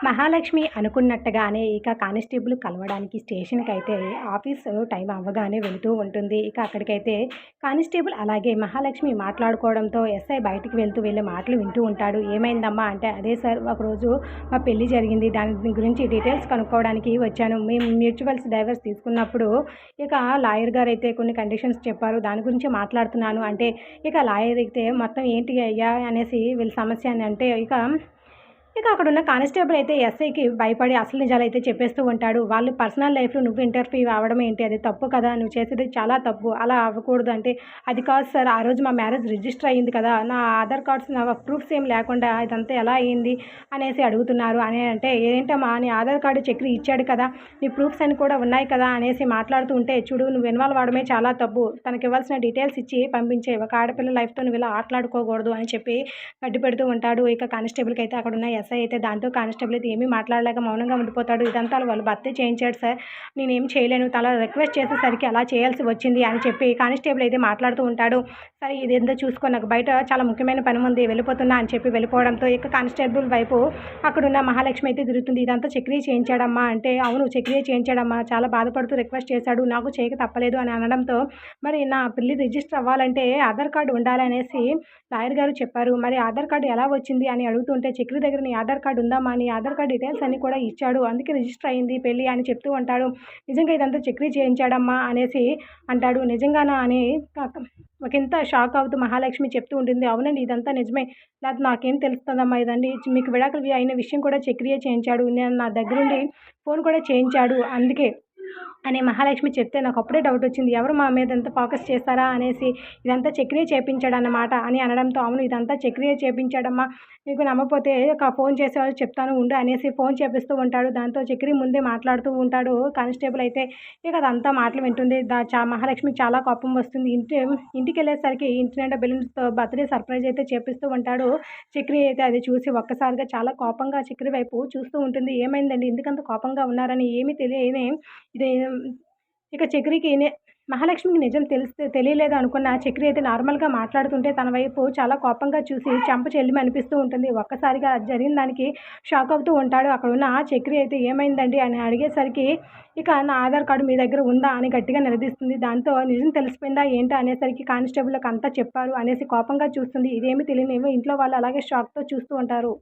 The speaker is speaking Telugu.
మహాలక్ష్మి అనుకున్నట్టుగానే ఇక కానిస్టేబుల్ కలవడానికి స్టేషన్‌కైతే ఆఫీసు టైం అవ్వగానే వెళుతూ ఉంటుంది. ఇక అక్కడికైతే కానిస్టేబుల్ అలాగే మహాలక్ష్మి మాట్లాడుకోవడంతో ఎస్ఐ బయటికి వీళ్ళ మాటలు వింటూ ఉంటాడు. "ఏమైందమ్మా?" అంటే, "అదే సార్ ఒకరోజు మా పెళ్లి జరిగింది. దాని గురించి డీటెయిల్స్ కనుక్కోవడానికి వచ్చాను. మేము మ్యూచువల్స్ డైవర్స్ తీసుకున్నప్పుడు ఇక లాయర్ గారైతే కొన్ని కండిషన్స్ చెప్పారు. దాని గురించి మాట్లాడుతున్నాను." అంటే ఇక లాయర్ అయితే మొత్తం ఏంటి అయ్యా అనేసి వీళ్ళ సమస్య అని అంటే ఇక అక్కడున్న కానిస్టేబుల్ అయితే ఎస్ఐకి భయపడి అసలు నిజాలైతే చెప్పేస్తూ ఉంటాడు. వాళ్ళు పర్సనల్ లైఫ్‌లో నువ్వు ఇంటర్ఫీర్ అవ్వడం ఏంటి? అది తప్పు కదా! నువ్వు చేసేది చాలా తప్పు. అలా అవ్వకూడదు అంటే, "అది కాదు సార్. ఆ రోజు మా మ్యారేజ్ రిజిస్టర్ అయింది కదా! నా ఆధార్ కార్డ్స్ నా ప్రూఫ్స్ ఏమి లేకుండా ఇదంతా ఎలా అయింది?" అనేసి అడుగుతున్నారు. అని అంటే, "ఏంటమ్మా నీ ఆధార్ కార్డ్ చక్రి ఇచ్చాడు కదా! నీ ప్రూఫ్స్ అన్నీ కూడా ఉన్నాయి కదా!" అనేసి మాట్లాడుతూ ఉంటే, "చూడు నువ్వు ఇన్వాల్వ్ అవ్వడమే చాలా తప్పు. తనకివ్వాల్సిన డీటెయిల్స్ ఇచ్చి పంపించేయి. ఒక ఆడపిల్ల లైఫ్‌తో నువ్వు ఇలా ఆటలాడుకోకూడదు" అని చెప్పి గడ్డిపెడుతూ ఉంటాడు. ఇక కానిస్టేబుల్‌కి అయితే అక్కడున్న ఎస్ఐ అయితే దాంతో కానిస్టేబుల్ అయితే ఏమీ మాట్లాడలేక మౌనంగా ఉండిపోతాడు. "ఇదంతా వాళ్ళ భర్తే చేయించాడు సార్. నేనేం చేయలేను. తను రిక్వెస్ట్ చేసేసరికి అలా చేయాల్సి వచ్చింది" అని చెప్పి కానిస్టేబుల్ అయితే మాట్లాడుతూ ఉంటాడు. "సరే ఇదేందో చూసుకో నాకు బయట చాలా ముఖ్యమైన పని ఉంది. వెళ్ళిపోతున్నా" అని చెప్పి వెళ్ళిపోవడంతో ఇక కానిస్టేబుల్ వైపు అక్కడున్న మహాలక్ష్మి అయితే తిరుగుతుంది. "ఇదంతా చక్రి చేయించాడమ్మా" అంటే, "అవును చక్రియే చేయించాడమ్మా. చాలా బాధపడుతూ రిక్వెస్ట్ చేశాడు. నాకు చేయక తప్పలేదు" అని అనడంతో, "మరి నా పెళ్లి రిజిస్టర్ అవ్వాలంటే ఆధార్ కార్డ్ ఉండాలనేసి లాయర్ గారు చెప్పారు. మరి ఆధార్ కార్డ్ ఎలా వచ్చింది?" అని అడుగుతుంటే, "చక్రి దగ్గర నీ ఆధార్ కార్డ్ ఉందమ్మా. నీ ఆధార్ కార్డ్ డీటెయిల్స్ అన్నీ కూడా ఇచ్చాడు. అందుకే రిజిస్టర్ అయింది పెళ్లి" అని చెప్తూ ఉంటాడు. "నిజంగా ఇదంతా చక్రి చేయించాడమ్మా" అనేసి అంటాడు. "నిజంగానా?" అని కాక ఒకంత షాక్ అవుతూ మహాలక్ష్మి చెప్తూ ఉంటుంది. "అవునండి ఇదంతా నిజమే. లేకపోతే నాకేం తెలుస్తదమ్మా ఇదండి. మీకు విడాకులు అయిన విషయం కూడా చక్రియే చేయించాడు. నేను నా దగ్గరుండి ఫోన్ కూడా చేయించాడు. అందుకే" అని మహాలక్ష్మి చెప్తే నాకప్పుడే డౌటొచ్చింది. ఎవరు మా మీద ఇంత ఫోకస్ చేశారా అనేసి, "ఇదంతా చక్రియే చేపించాడన్నమాట" అని అనడంతో, "అవును ఇదంతా చక్రియే చేపించాడమ్మా. నీకు నమ్మకపోతే ఫోన్ చేసేవాళ్ళు చెప్తాను ఉండు" అనేసి ఫోన్ చేపిస్తూ ఉంటాడు. దాంతో చక్రి ముందే మాట్లాడుతూ ఉంటాడు. కానిస్టేబుల్ అయితే ఇక అదంతా మాటలు వింటుంది. మహాలక్ష్మికి చాలా కోపం వస్తుంది. ఇంటికెళ్ళేసరికి ఇంటి నిండా బెలూన్స్‌తో బర్త్‌డే సర్ప్రైజ్ అయితే చేపిస్తూ ఉంటాడు. చక్రి అయితే అది చూసి ఒక్కసారిగా చాలా కోపంగా చక్రి వైపు చూస్తూ ఉంటుంది. "ఏమైందండి? ఎందుకంత కోపంగా ఉన్నారని?" ఏమీ తెలియని ఇది ఇక చక్రికి మహాలక్ష్మికి నిజం తెలియలేదు అనుకున్న చక్రి అయితే నార్మల్‌గా మాట్లాడుతుంటే తన వైపు చాలా కోపంగా చూసి చెంప చెల్లుమనిపిస్తూ ఉంటుంది. ఒక్కసారిగా అది జరిగిన దానికి షాక్ అవుతూ ఉంటాడు. అక్కడున్న చక్రి అయితే "ఏమైందండి?" అని అడిగేసరికి ఇక "నా ఆధార్ కార్డ్ మీ దగ్గర ఉందా?" అని గట్టిగా నిలదీస్తుంది. దాంతో నిజం తెలిసిపోయిందా ఏంటా అనేసరికి కానిస్టేబుల్‌కి అంతా చెప్పారు అనేసి కోపంగా చూస్తుంది. ఇదేమీ తెలియని ఇంట్లో వాళ్ళు అలాగే షాక్‌తో చూస్తూ ఉంటారు.